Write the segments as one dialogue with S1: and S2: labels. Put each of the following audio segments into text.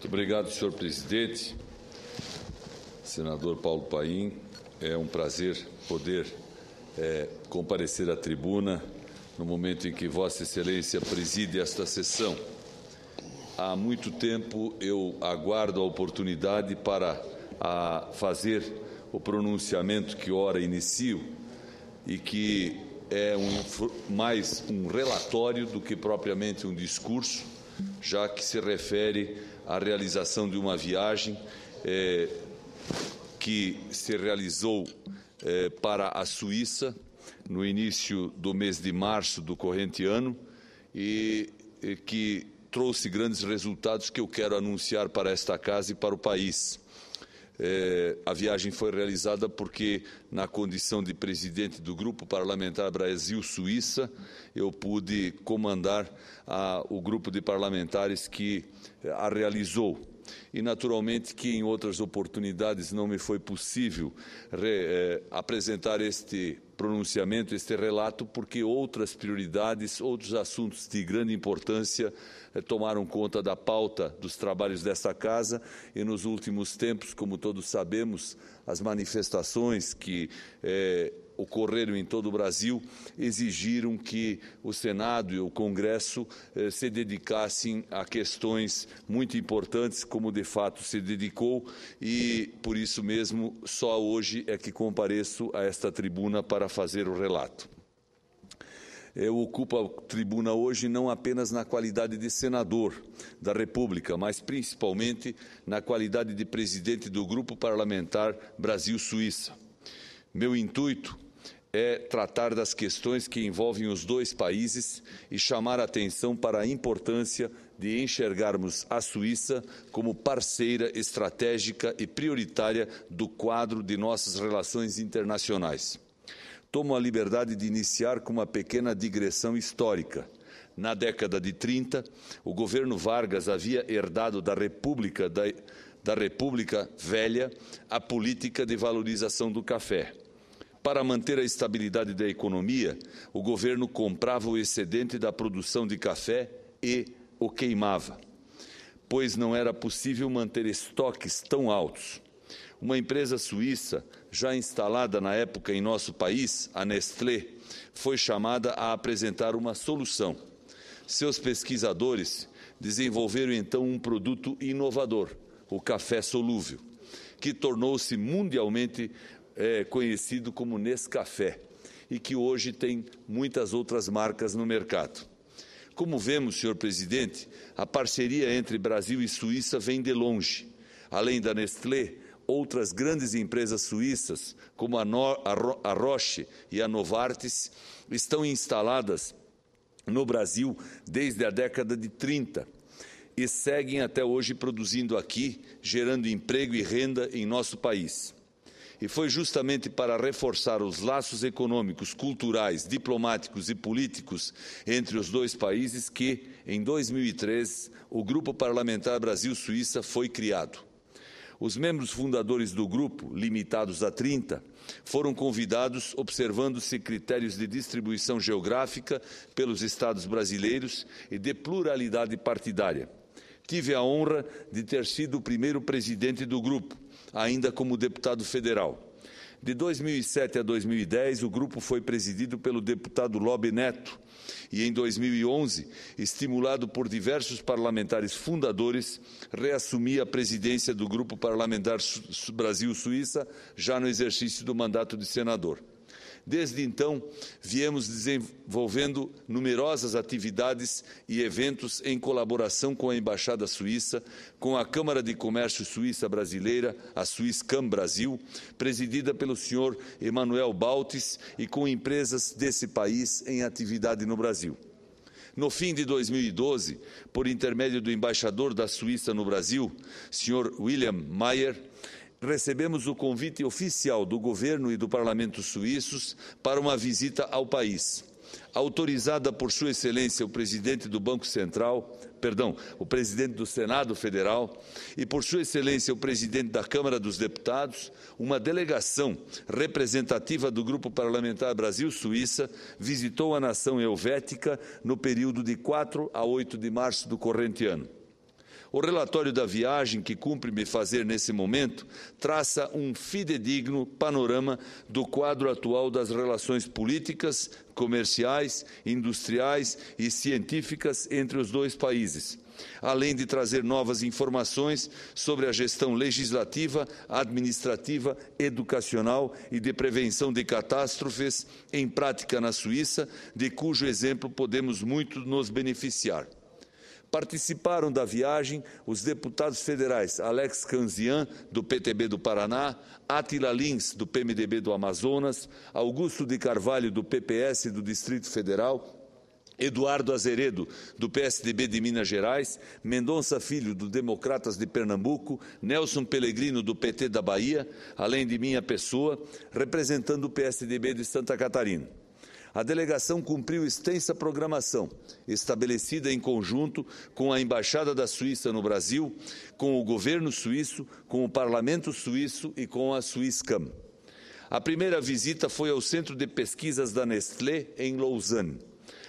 S1: Muito obrigado, senhor presidente. Senador Paulo Paim, é um prazer poder comparecer à tribuna no momento em que Vossa Excelência preside esta sessão. Há muito tempo eu aguardo a oportunidade para fazer o pronunciamento que ora inicio e que é mais um relatório do que propriamente um discurso, já que se refere à realização de uma viagem que se realizou para a Suíça no início do mês de março do corrente ano e que trouxe grandes resultados que eu quero anunciar para esta casa e para o país. A viagem foi realizada porque, na condição de presidente do Grupo Parlamentar Brasil-Suíça, eu pude comandar o grupo de parlamentares que a realizou. E, naturalmente, que em outras oportunidades não me foi possível apresentar este pronunciamento, este relato, porque outras prioridades, outros assuntos de grande importância tomaram conta da pauta dos trabalhos desta casa e, nos últimos tempos, como todos sabemos, as manifestações que ocorreram em todo o Brasil exigiram que o Senado e o Congresso se dedicassem a questões muito importantes, como de fato se dedicou, e por isso mesmo só hoje é que compareço a esta tribuna para fazer o relato. Eu ocupo a tribuna hoje não apenas na qualidade de senador da República, mas principalmente na qualidade de presidente do Grupo Parlamentar Brasil-Suíça. Meu intuito é tratar das questões que envolvem os dois países e chamar a atenção para a importância de enxergarmos a Suíça como parceira estratégica e prioritária do quadro de nossas relações internacionais. Tomo a liberdade de iniciar com uma pequena digressão histórica. Na década de 30, o governo Vargas havia herdado da República Velha a política de valorização do café. Para manter a estabilidade da economia, o governo comprava o excedente da produção de café e o queimava, pois não era possível manter estoques tão altos. Uma empresa suíça, já instalada na época em nosso país, a Nestlé, foi chamada a apresentar uma solução. Seus pesquisadores desenvolveram então um produto inovador, o café solúvel, que tornou-se mundialmente conhecido como Nescafé e que hoje tem muitas outras marcas no mercado. Como vemos, senhor presidente, a parceria entre Brasil e Suíça vem de longe. Além da Nestlé, outras grandes empresas suíças, como a Roche e a Novartis, estão instaladas no Brasil desde a década de 30 e seguem até hoje produzindo aqui, gerando emprego e renda em nosso país. E foi justamente para reforçar os laços econômicos, culturais, diplomáticos e políticos entre os dois países que, em 2003, o Grupo Parlamentar Brasil-Suíça foi criado. Os membros fundadores do grupo, limitados a 30, foram convidados observando-se critérios de distribuição geográfica pelos estados brasileiros e de pluralidade partidária. Tive a honra de ter sido o primeiro presidente do grupo, ainda como deputado federal. De 2007 a 2010, o grupo foi presidido pelo deputado Lobe Neto e, em 2011, estimulado por diversos parlamentares fundadores, reassumi a presidência do Grupo Parlamentar Brasil-Suíça, já no exercício do mandato de senador. Desde então, viemos desenvolvendo numerosas atividades e eventos em colaboração com a Embaixada Suíça, com a Câmara de Comércio Suíça Brasileira, a Swisscam Brasil, presidida pelo senhor Emanuel Baltes, e com empresas desse país em atividade no Brasil. No fim de 2012, por intermédio do embaixador da Suíça no Brasil, senhor William Mayer, recebemos o convite oficial do governo e do parlamento suíços para uma visita ao país. Autorizada por Sua Excelência o presidente do o presidente do Senado Federal e por Sua Excelência o presidente da Câmara dos Deputados, uma delegação representativa do Grupo Parlamentar Brasil-Suíça visitou a nação helvética no período de 4 a 8 de março do corrente ano. O relatório da viagem, que cumpre-me fazer nesse momento, traça um fidedigno panorama do quadro atual das relações políticas, comerciais, industriais e científicas entre os dois países, além de trazer novas informações sobre a gestão legislativa, administrativa, educacional e de prevenção de catástrofes em prática na Suíça, de cujo exemplo podemos muito nos beneficiar. Participaram da viagem os deputados federais Alex Canzian, do PTB do Paraná, Átila Lins, do PMDB do Amazonas, Augusto de Carvalho, do PPS do Distrito Federal, Eduardo Azeredo, do PSDB de Minas Gerais, Mendonça Filho, do Democratas de Pernambuco, Nelson Pellegrino, do PT da Bahia, além de minha pessoa, representando o PSDB de Santa Catarina. A delegação cumpriu extensa programação, estabelecida em conjunto com a Embaixada da Suíça no Brasil, com o governo suíço, com o Parlamento suíço e com a Swisscam. A primeira visita foi ao Centro de Pesquisas da Nestlé, em Lausanne.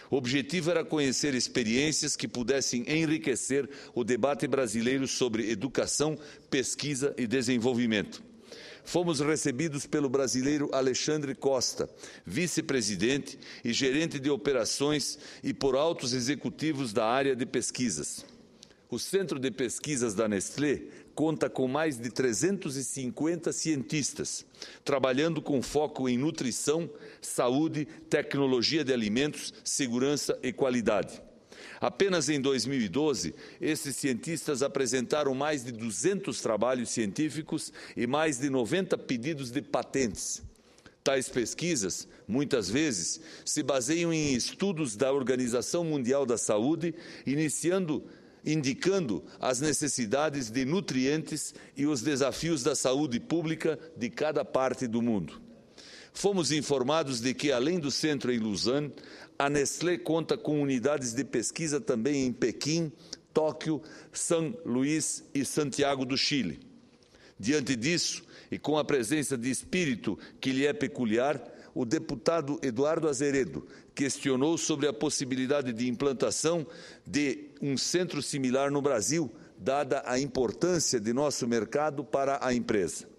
S1: O objetivo era conhecer experiências que pudessem enriquecer o debate brasileiro sobre educação, pesquisa e desenvolvimento. Fomos recebidos pelo brasileiro Alexandre Costa, vice-presidente e gerente de operações, e por altos executivos da área de pesquisas. O Centro de Pesquisas da Nestlé conta com mais de 350 cientistas, trabalhando com foco em nutrição, saúde, tecnologia de alimentos, segurança e qualidade. Apenas em 2012, esses cientistas apresentaram mais de 200 trabalhos científicos e mais de 90 pedidos de patentes. Tais pesquisas, muitas vezes, se baseiam em estudos da Organização Mundial da Saúde, indicando as necessidades de nutrientes e os desafios da saúde pública de cada parte do mundo. Fomos informados de que, além do centro em Lausanne, a Nestlé conta com unidades de pesquisa também em Pequim, Tóquio, São Luís e Santiago do Chile. Diante disso, e com a presença de espírito que lhe é peculiar, o deputado Eduardo Azeredo questionou sobre a possibilidade de implantação de um centro similar no Brasil, dada a importância de nosso mercado para a empresa.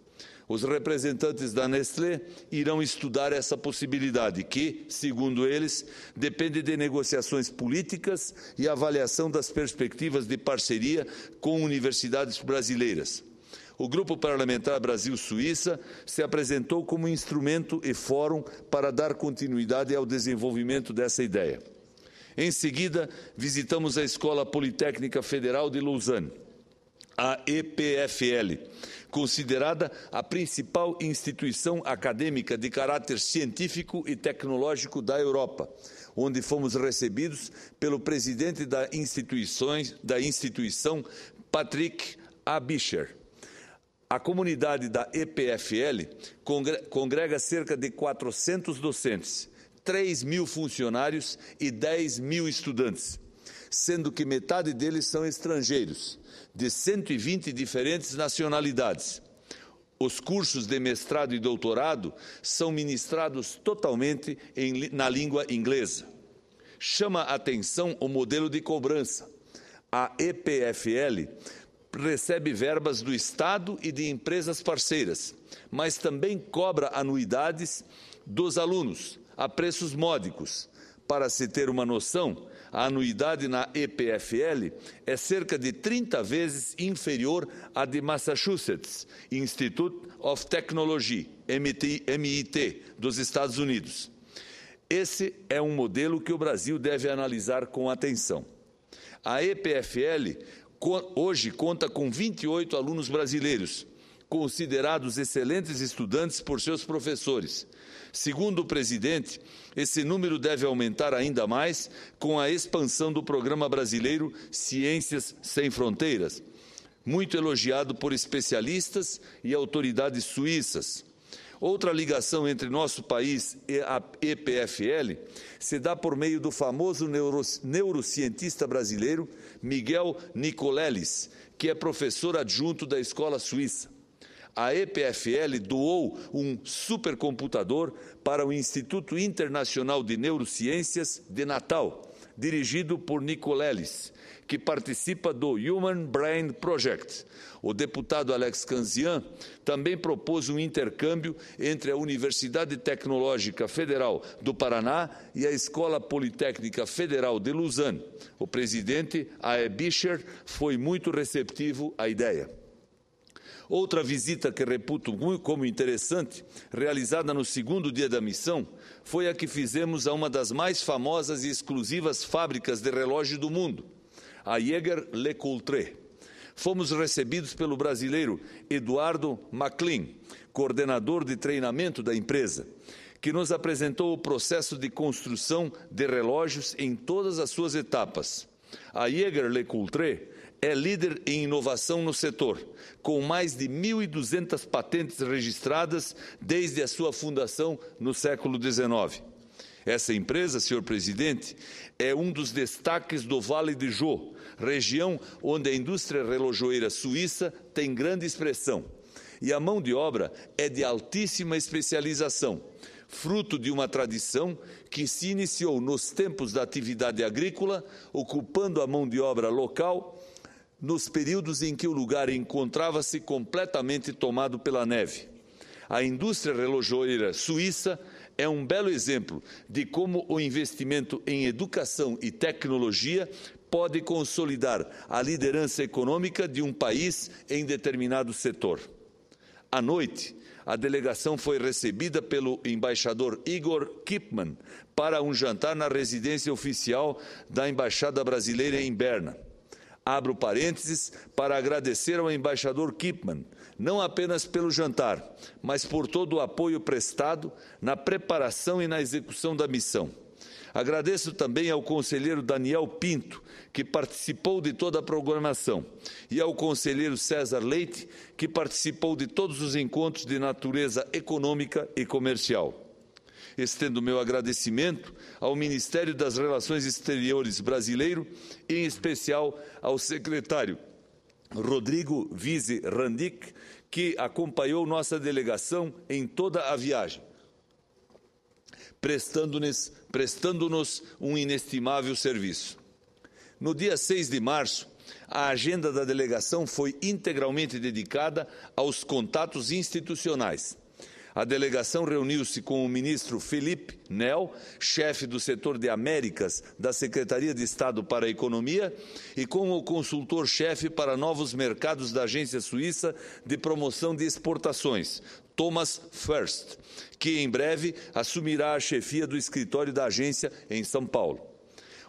S1: Os representantes da Nestlé irão estudar essa possibilidade que, segundo eles, depende de negociações políticas e avaliação das perspectivas de parceria com universidades brasileiras. O Grupo Parlamentar Brasil-Suíça se apresentou como instrumento e fórum para dar continuidade ao desenvolvimento dessa ideia. Em seguida, visitamos a Escola Politécnica Federal de Lausanne, a EPFL, considerada a principal instituição acadêmica de caráter científico e tecnológico da Europa, onde fomos recebidos pelo presidente da instituição, Patrick Abischer. A comunidade da EPFL congrega cerca de 400 docentes, 3.000 funcionários e 10.000 estudantes, sendo que metade deles são estrangeiros, de 120 diferentes nacionalidades. Os cursos de mestrado e doutorado são ministrados totalmente na língua inglesa. Chama a atenção o modelo de cobrança. A EPFL recebe verbas do Estado e de empresas parceiras, mas também cobra anuidades dos alunos a preços módicos. Para se ter uma noção, a anuidade na EPFL é cerca de 30 vezes inferior à de Massachusetts Institute of Technology, MIT, dos Estados Unidos. Esse é um modelo que o Brasil deve analisar com atenção. A EPFL hoje conta com 28 alunos brasileiros, considerados excelentes estudantes por seus professores. Segundo o presidente, esse número deve aumentar ainda mais com a expansão do programa brasileiro Ciências Sem Fronteiras, muito elogiado por especialistas e autoridades suíças. Outra ligação entre nosso país e a EPFL se dá por meio do famoso neurocientista brasileiro Miguel Nicoleles, que é professor adjunto da Escola Suíça. A EPFL doou um supercomputador para o Instituto Internacional de Neurociências de Natal, dirigido por Nicolelis, que participa do Human Brain Project. O deputado Alex Canzian também propôs um intercâmbio entre a Universidade Tecnológica Federal do Paraná e a Escola Politécnica Federal de Lausanne. O presidente, A.E. Bischer, foi muito receptivo à ideia. Outra visita que reputo como interessante, realizada no segundo dia da missão, foi a que fizemos a uma das mais famosas e exclusivas fábricas de relógio do mundo, a Jaeger-LeCoultre. Fomos recebidos pelo brasileiro Eduardo McLean, coordenador de treinamento da empresa, que nos apresentou o processo de construção de relógios em todas as suas etapas. A Jaeger-LeCoultre é líder em inovação no setor, com mais de 1.200 patentes registradas desde a sua fundação no século XIX. Essa empresa, senhor presidente, é um dos destaques do Vale de Jô, região onde a indústria relojoeira suíça tem grande expressão. E a mão de obra é de altíssima especialização, fruto de uma tradição que se iniciou nos tempos da atividade agrícola, ocupando a mão de obra local nos períodos em que o lugar encontrava-se completamente tomado pela neve. A indústria relojoeira suíça é um belo exemplo de como o investimento em educação e tecnologia pode consolidar a liderança econômica de um país em determinado setor. À noite, a delegação foi recebida pelo embaixador Igor Kipman para um jantar na residência oficial da Embaixada Brasileira em Berna. Abro parênteses para agradecer ao embaixador Kipman, não apenas pelo jantar, mas por todo o apoio prestado na preparação e na execução da missão. Agradeço também ao conselheiro Daniel Pinto, que participou de toda a programação, e ao conselheiro César Leite, que participou de todos os encontros de natureza econômica e comercial. Estendo meu agradecimento ao Ministério das Relações Exteriores brasileiro, e em especial ao secretário Rodrigo Vise Randic, que acompanhou nossa delegação em toda a viagem, prestando-nos um inestimável serviço. No dia 6 de março, a agenda da delegação foi integralmente dedicada aos contatos institucionais. A delegação reuniu-se com o ministro Felipe Nel, chefe do setor de Américas da Secretaria de Estado para a Economia, e com o consultor-chefe para novos mercados da Agência Suíça de Promoção de Exportações, Thomas First, que em breve assumirá a chefia do escritório da agência em São Paulo.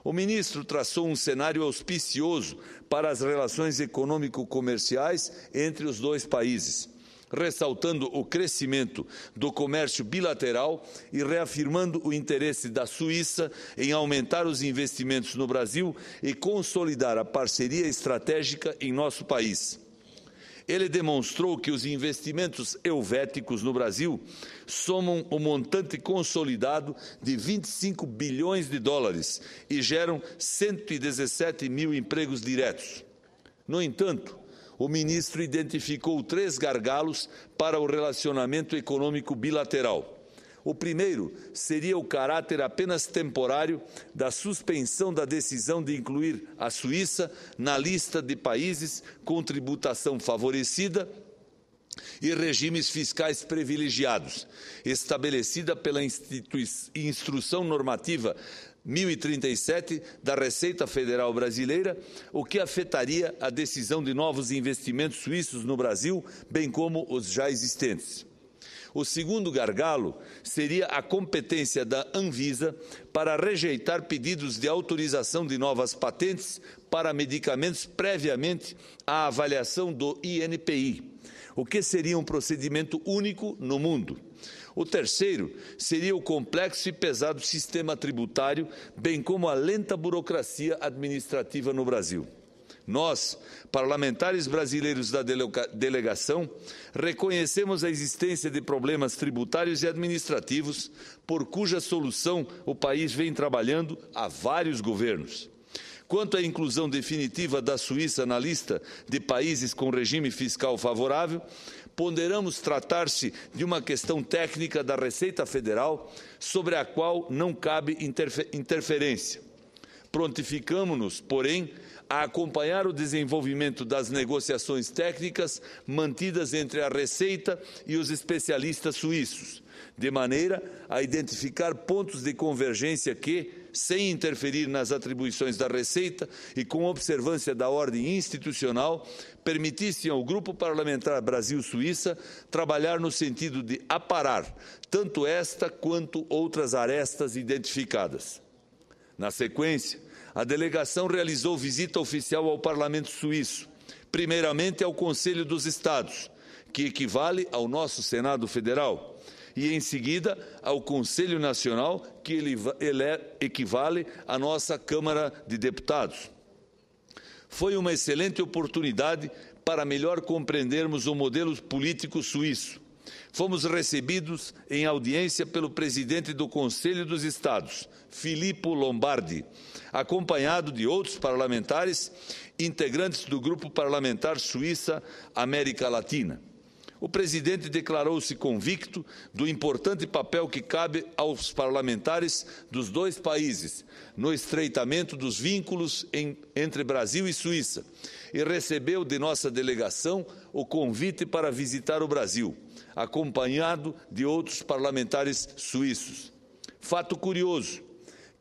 S1: O ministro traçou um cenário auspicioso para as relações econômico-comerciais entre os dois países, ressaltando o crescimento do comércio bilateral e reafirmando o interesse da Suíça em aumentar os investimentos no Brasil e consolidar a parceria estratégica em nosso país. Ele demonstrou que os investimentos helvéticos no Brasil somam o montante consolidado de 25 bilhões de dólares e geram 117 mil empregos diretos. No entanto, o ministro identificou 3 gargalos para o relacionamento econômico bilateral. O primeiro seria o caráter apenas temporário da suspensão da decisão de incluir a Suíça na lista de países com tributação favorecida e regimes fiscais privilegiados, estabelecida pela Instrução Normativa 1037 da Receita Federal Brasileira, o que afetaria a decisão de novos investimentos suíços no Brasil, bem como os já existentes. O segundo gargalo seria a competência da Anvisa para rejeitar pedidos de autorização de novas patentes para medicamentos previamente à avaliação do INPI, o que seria um procedimento único no mundo. O terceiro seria o complexo e pesado sistema tributário, bem como a lenta burocracia administrativa no Brasil. Nós, parlamentares brasileiros da delegação, reconhecemos a existência de problemas tributários e administrativos, por cuja solução o país vem trabalhando há vários governos. Quanto à inclusão definitiva da Suíça na lista de países com regime fiscal favorável, ponderamos tratar-se de uma questão técnica da Receita Federal sobre a qual não cabe interferência. Prontificamo-nos, porém, a acompanhar o desenvolvimento das negociações técnicas mantidas entre a Receita e os especialistas suíços, de maneira a identificar pontos de convergência que, sem interferir nas atribuições da Receita e com observância da ordem institucional, permitissem ao Grupo Parlamentar Brasil-Suíça trabalhar no sentido de aparar tanto esta quanto outras arestas identificadas. Na sequência, a delegação realizou visita oficial ao Parlamento Suíço, primeiramente ao Conselho dos Estados, que equivale ao nosso Senado Federal, e, em seguida, ao Conselho Nacional, que ele equivale à nossa Câmara de Deputados. Foi uma excelente oportunidade para melhor compreendermos o modelo político suíço. Fomos recebidos em audiência pelo presidente do Conselho dos Estados, Filippo Lombardi, acompanhado de outros parlamentares, integrantes do Grupo Parlamentar Suíça-América Latina. O presidente declarou-se convicto do importante papel que cabe aos parlamentares dos dois países no estreitamento dos vínculos entre Brasil e Suíça e recebeu de nossa delegação o convite para visitar o Brasil, acompanhado de outros parlamentares suíços. Fato curioso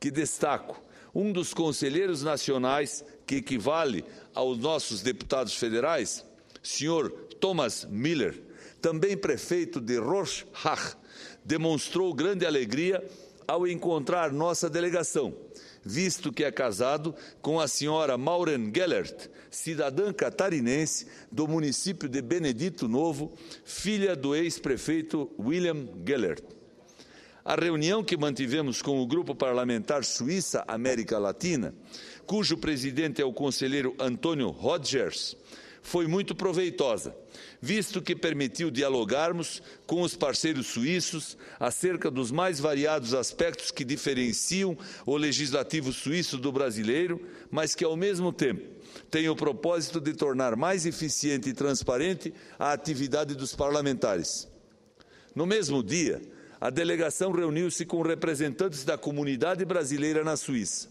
S1: que destaco: um dos conselheiros nacionais, que equivale aos nossos deputados federais, Sr. Thomas Miller, também prefeito de Rorschach, demonstrou grande alegria ao encontrar nossa delegação, visto que é casado com a senhora Maureen Gellert, cidadã catarinense do município de Benedito Novo, filha do ex-prefeito William Gellert. A reunião que mantivemos com o Grupo Parlamentar Suíça-América Latina, cujo presidente é o conselheiro Antônio Rodgers, foi muito proveitosa, visto que permitiu dialogarmos com os parceiros suíços acerca dos mais variados aspectos que diferenciam o legislativo suíço do brasileiro, mas que, ao mesmo tempo, tem o propósito de tornar mais eficiente e transparente a atividade dos parlamentares. No mesmo dia, a delegação reuniu-se com representantes da comunidade brasileira na Suíça.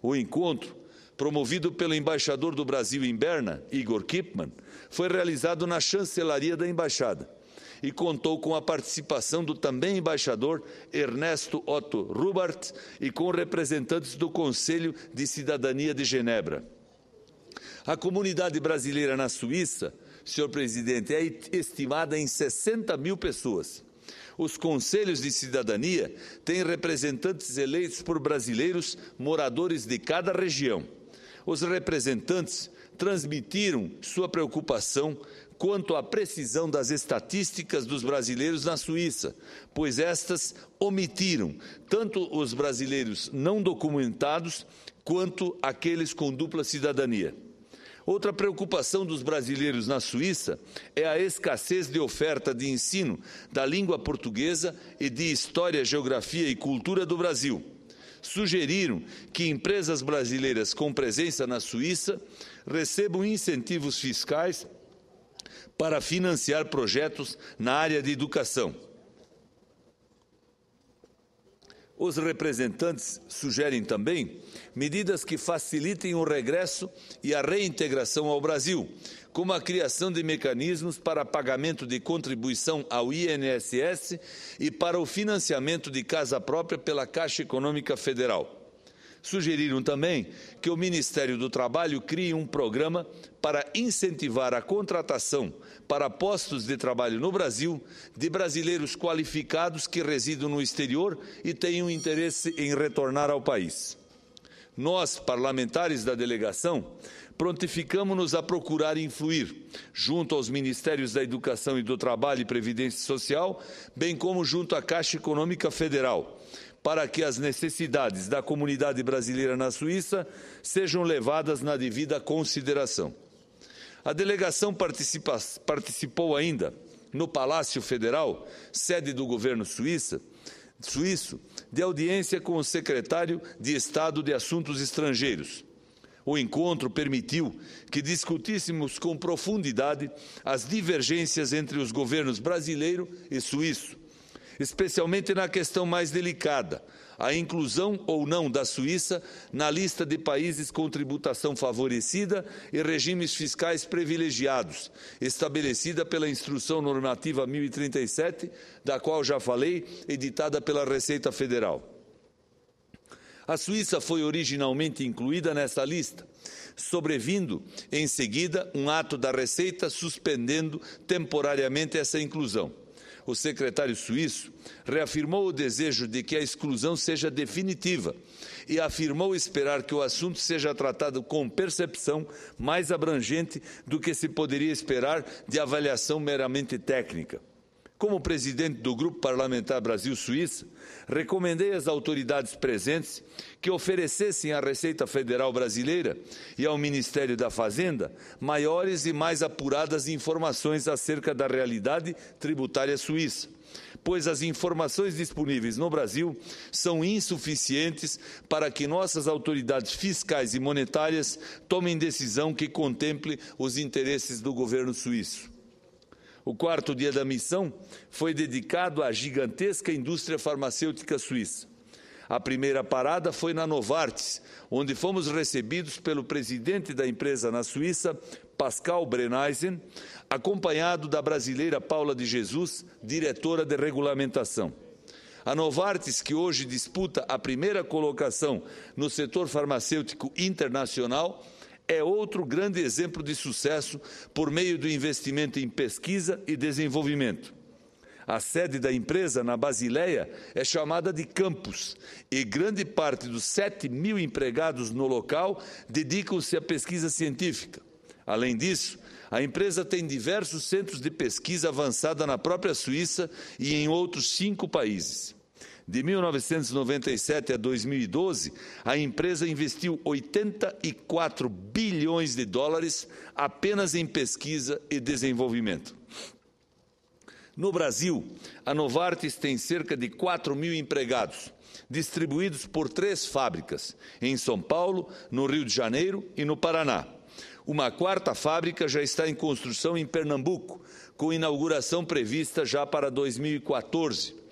S1: O encontro, promovido pelo embaixador do Brasil em Berna, Igor Kipman, foi realizado na chancelaria da embaixada e contou com a participação do também embaixador Ernesto Otto Rubart e com representantes do Conselho de Cidadania de Genebra. A comunidade brasileira na Suíça, senhor presidente, é estimada em 60 mil pessoas. Os conselhos de cidadania têm representantes eleitos por brasileiros moradores de cada região. Os representantes transmitiram sua preocupação quanto à precisão das estatísticas dos brasileiros na Suíça, pois estas omitiram tanto os brasileiros não documentados quanto aqueles com dupla cidadania. Outra preocupação dos brasileiros na Suíça é a escassez de oferta de ensino da língua portuguesa e de História, Geografia e Cultura do Brasil. Sugeriram que empresas brasileiras com presença na Suíça recebam incentivos fiscais para financiar projetos na área de educação. Os representantes sugerem também medidas que facilitem o regresso e a reintegração ao Brasil, como a criação de mecanismos para pagamento de contribuição ao INSS e para o financiamento de casa própria pela Caixa Econômica Federal. Sugeriram também que o Ministério do Trabalho crie um programa para incentivar a contratação para postos de trabalho no Brasil de brasileiros qualificados que residam no exterior e tenham interesse em retornar ao país. Nós, parlamentares da delegação, prontificamo-nos a procurar influir, junto aos Ministérios da Educação e do Trabalho e Previdência Social, bem como junto à Caixa Econômica Federal, para que as necessidades da comunidade brasileira na Suíça sejam levadas na devida consideração. A delegação participou ainda, no Palácio Federal, sede do governo suíço, de audiência com o secretário de Estado de Assuntos Estrangeiros. O encontro permitiu que discutíssemos com profundidade as divergências entre os governos brasileiro e suíço, especialmente na questão mais delicada, a inclusão ou não da Suíça na lista de países com tributação favorecida e regimes fiscais privilegiados, estabelecida pela Instrução Normativa 1037, da qual já falei, editada pela Receita Federal. A Suíça foi originalmente incluída nesta lista, sobrevindo, em seguida, um ato da Receita suspendendo temporariamente essa inclusão. O secretário suíço reafirmou o desejo de que a exclusão seja definitiva e afirmou esperar que o assunto seja tratado com percepção mais abrangente do que se poderia esperar de avaliação meramente técnica. Como presidente do Grupo Parlamentar Brasil-Suíça, recomendei às autoridades presentes que oferecessem à Receita Federal Brasileira e ao Ministério da Fazenda maiores e mais apuradas informações acerca da realidade tributária suíça, pois as informações disponíveis no Brasil são insuficientes para que nossas autoridades fiscais e monetárias tomem decisão que contemple os interesses do governo suíço. O quarto dia da missão foi dedicado à gigantesca indústria farmacêutica suíça. A primeira parada foi na Novartis, onde fomos recebidos pelo presidente da empresa na Suíça, Pascal Breneisen, acompanhado da brasileira Paula de Jesus, diretora de regulamentação. A Novartis, que hoje disputa a primeira colocação no setor farmacêutico internacional, é outro grande exemplo de sucesso por meio do investimento em pesquisa e desenvolvimento. A sede da empresa, na Basileia, é chamada de campus e grande parte dos 7.000 empregados no local dedicam-se à pesquisa científica. Além disso, a empresa tem diversos centros de pesquisa avançada na própria Suíça e em outros 5 países. De 1997 a 2012, a empresa investiu 84 bilhões de dólares apenas em pesquisa e desenvolvimento. No Brasil, a Novartis tem cerca de 4.000 empregados, distribuídos por 3 fábricas, em São Paulo, no Rio de Janeiro e no Paraná. Uma 4ª fábrica já está em construção em Pernambuco, com inauguração prevista já para 2014.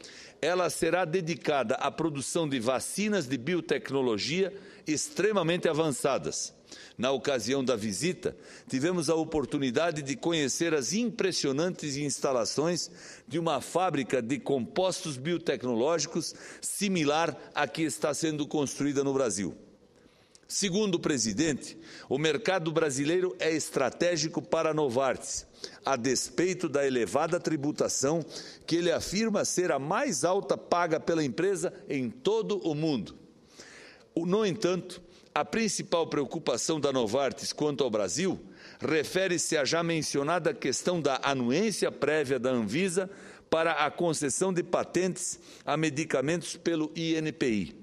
S1: Ela será dedicada à produção de vacinas de biotecnologia extremamente avançadas. Na ocasião da visita, tivemos a oportunidade de conhecer as impressionantes instalações de uma fábrica de compostos biotecnológicos similar à que está sendo construída no Brasil. Segundo o presidente, o mercado brasileiro é estratégico para a Novartis, a despeito da elevada tributação que ele afirma ser a mais alta paga pela empresa em todo o mundo. No entanto, a principal preocupação da Novartis quanto ao Brasil refere-se à já mencionada questão da anuência prévia da Anvisa para a concessão de patentes a medicamentos pelo INPI.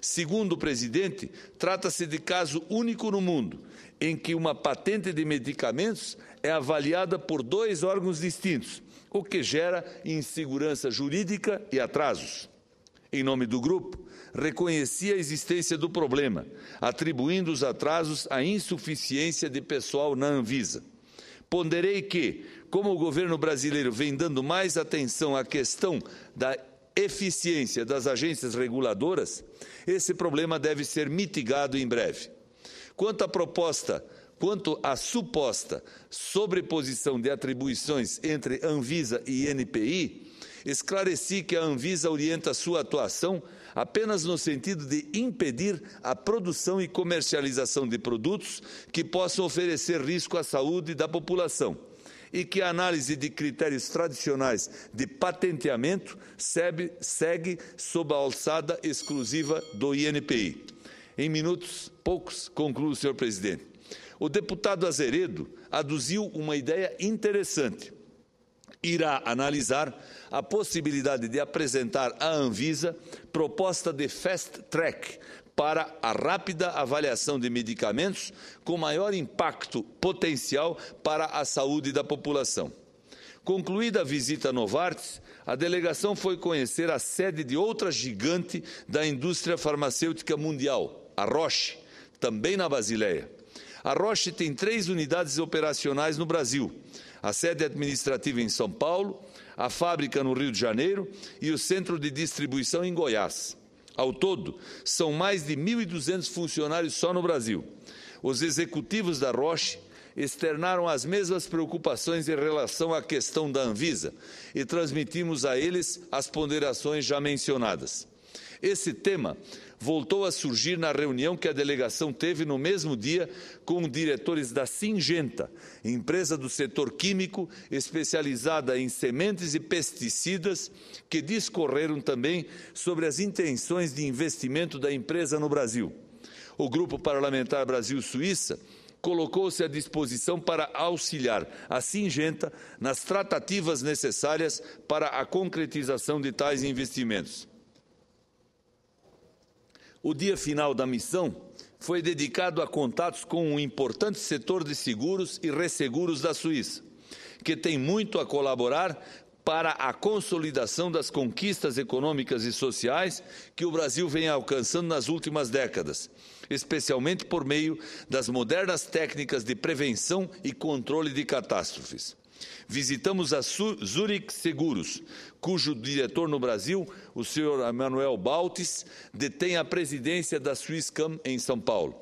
S1: Segundo o presidente, trata-se de caso único no mundo, em que uma patente de medicamentos é avaliada por 2 órgãos distintos, o que gera insegurança jurídica e atrasos. Em nome do grupo, reconheci a existência do problema, atribuindo os atrasos à insuficiência de pessoal na Anvisa. Ponderei que, como o governo brasileiro vem dando mais atenção à questão da eficiência das agências reguladoras, esse problema deve ser mitigado em breve. Quanto à suposta sobreposição de atribuições entre Anvisa e INPI, esclareci que a Anvisa orienta sua atuação apenas no sentido de impedir a produção e comercialização de produtos que possam oferecer risco à saúde da população, e que a análise de critérios tradicionais de patenteamento segue sob a alçada exclusiva do INPI. Em poucos, concluo, senhor presidente. O deputado Azeredo aduziu uma ideia interessante. Irá analisar a possibilidade de apresentar à Anvisa proposta de fast track para a rápida avaliação de medicamentos com maior impacto potencial para a saúde da população. Concluída a visita a Novartis, a delegação foi conhecer a sede de outra gigante da indústria farmacêutica mundial, a Roche, também na Basileia. A Roche tem 3 unidades operacionais no Brasil: a sede administrativa em São Paulo, a fábrica no Rio de Janeiro e o centro de distribuição em Goiás. Ao todo, são mais de 1.200 funcionários só no Brasil. Os executivos da Roche externaram as mesmas preocupações em relação à questão da Anvisa e transmitimos a eles as ponderações já mencionadas. Esse tema voltou a surgir na reunião que a delegação teve no mesmo dia com diretores da Syngenta, empresa do setor químico especializada em sementes e pesticidas, que discorreram também sobre as intenções de investimento da empresa no Brasil. O Grupo Parlamentar Brasil-Suíça colocou-se à disposição para auxiliar a Syngenta nas tratativas necessárias para a concretização de tais investimentos. O dia final da missão foi dedicado a contatos com um importante setor de seguros e resseguros da Suíça, que tem muito a colaborar para a consolidação das conquistas econômicas e sociais que o Brasil vem alcançando nas últimas décadas, especialmente por meio das modernas técnicas de prevenção e controle de catástrofes. Visitamos a Zurich Seguros, cujo diretor no Brasil, o senhor Emanuel Baltes, detém a presidência da Swisscom em São Paulo.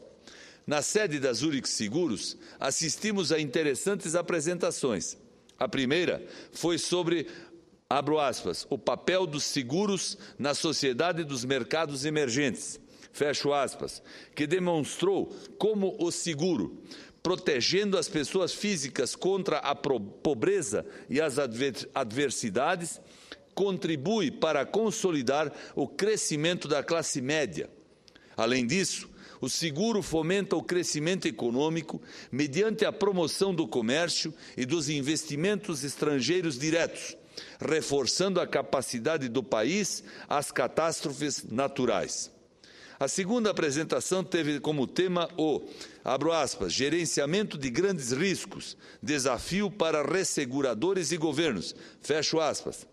S1: Na sede da Zurich Seguros, assistimos a interessantes apresentações. A primeira foi sobre, abro aspas, o papel dos seguros na sociedade dos mercados emergentes, fecho aspas, que demonstrou como o seguro, protegendo as pessoas físicas contra a pobreza e as adversidades, contribui para consolidar o crescimento da classe média. Além disso, o seguro fomenta o crescimento econômico mediante a promoção do comércio e dos investimentos estrangeiros diretos, reforçando a capacidade do país às catástrofes naturais. A segunda apresentação teve como tema o, abro aspas, gerenciamento de grandes riscos, desafio para resseguradores e governos, fecho aspas.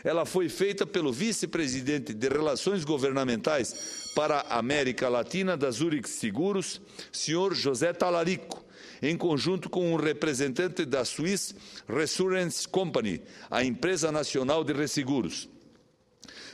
S1: Ela foi feita pelo vice-presidente de Relações Governamentais para a América Latina da Zurich Seguros, senhor José Talarico, em conjunto com um representante da Swiss Reassurance Company, a empresa nacional de resseguros.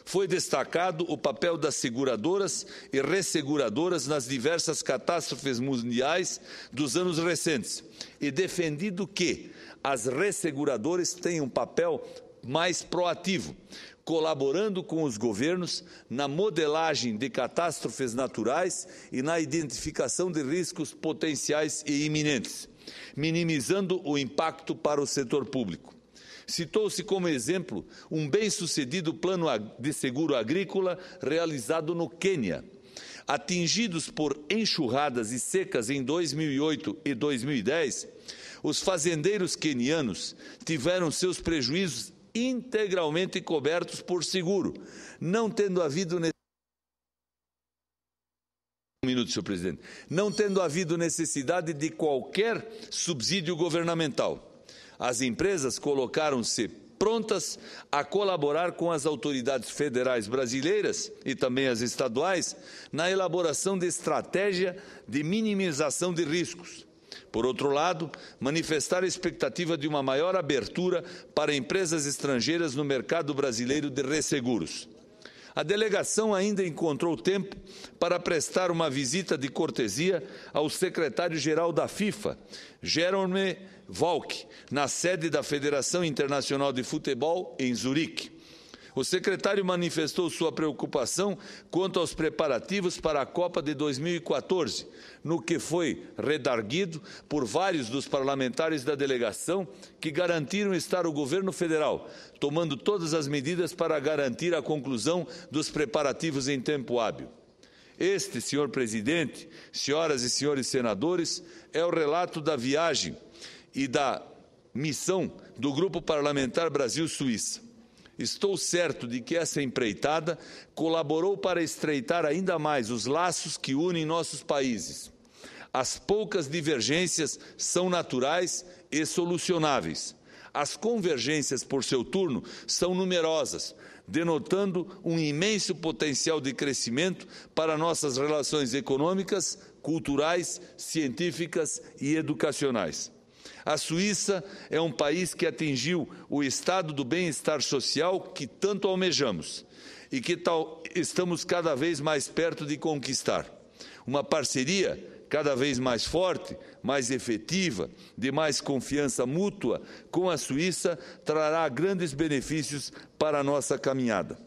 S1: Foi destacado o papel das seguradoras e resseguradoras nas diversas catástrofes mundiais dos anos recentes e defendido que as resseguradoras têm um papel mais proativo, colaborando com os governos na modelagem de catástrofes naturais e na identificação de riscos potenciais e iminentes, minimizando o impacto para o setor público. Citou-se como exemplo um bem-sucedido plano de seguro agrícola realizado no Quênia. Atingidos por enxurradas e secas em 2008 e 2010, os fazendeiros quenianos tiveram seus prejuízos integralmente cobertos por seguro, não tendo havido necessidade de qualquer subsídio governamental. As empresas colocaram-se prontas a colaborar com as autoridades federais brasileiras e também as estaduais na elaboração de estratégia de minimização de riscos. Por outro lado, manifestar a expectativa de uma maior abertura para empresas estrangeiras no mercado brasileiro de resseguros. A delegação ainda encontrou tempo para prestar uma visita de cortesia ao secretário-geral da FIFA, Jerome Valk, na sede da Federação Internacional de Futebol, em Zurique. O secretário manifestou sua preocupação quanto aos preparativos para a Copa de 2014, no que foi redarguido por vários dos parlamentares da delegação que garantiram estar o governo federal, tomando todas as medidas para garantir a conclusão dos preparativos em tempo hábil. Este, senhor presidente, senhoras e senhores senadores, é o relato da viagem e da missão do Grupo Parlamentar Brasil-Suíça. Estou certo de que essa empreitada colaborou para estreitar ainda mais os laços que unem nossos países. As poucas divergências são naturais e solucionáveis. As convergências, por seu turno, são numerosas, denotando um imenso potencial de crescimento para nossas relações econômicas, culturais, científicas e educacionais. A Suíça é um país que atingiu o estado do bem-estar social que tanto almejamos e que estamos cada vez mais perto de conquistar. Uma parceria cada vez mais forte, mais efetiva, de mais confiança mútua com a Suíça trará grandes benefícios para a nossa caminhada.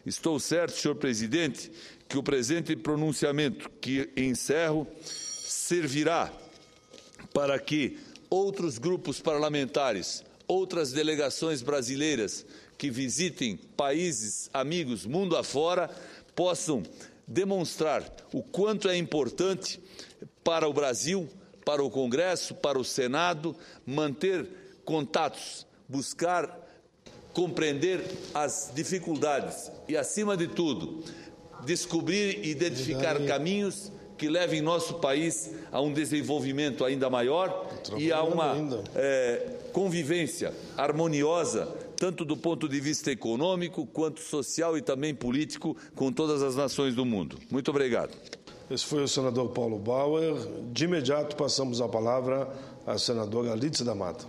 S1: Estou certo, senhor presidente, que o presente pronunciamento que encerro servirá para que outros grupos parlamentares, outras delegações brasileiras que visitem países amigos mundo afora possam demonstrar o quanto é importante para o Brasil, para o Congresso, para o Senado, manter contatos, buscar compreender as dificuldades e, acima de tudo, descobrir e identificar caminhos que levem nosso país a um desenvolvimento ainda maior e a uma convivência harmoniosa, tanto do ponto de vista econômico, quanto social e também político, com todas as nações do mundo. Muito obrigado.
S2: Esse foi o senador Paulo Bauer. De imediato, passamos a palavra à senadora Alice da Mata.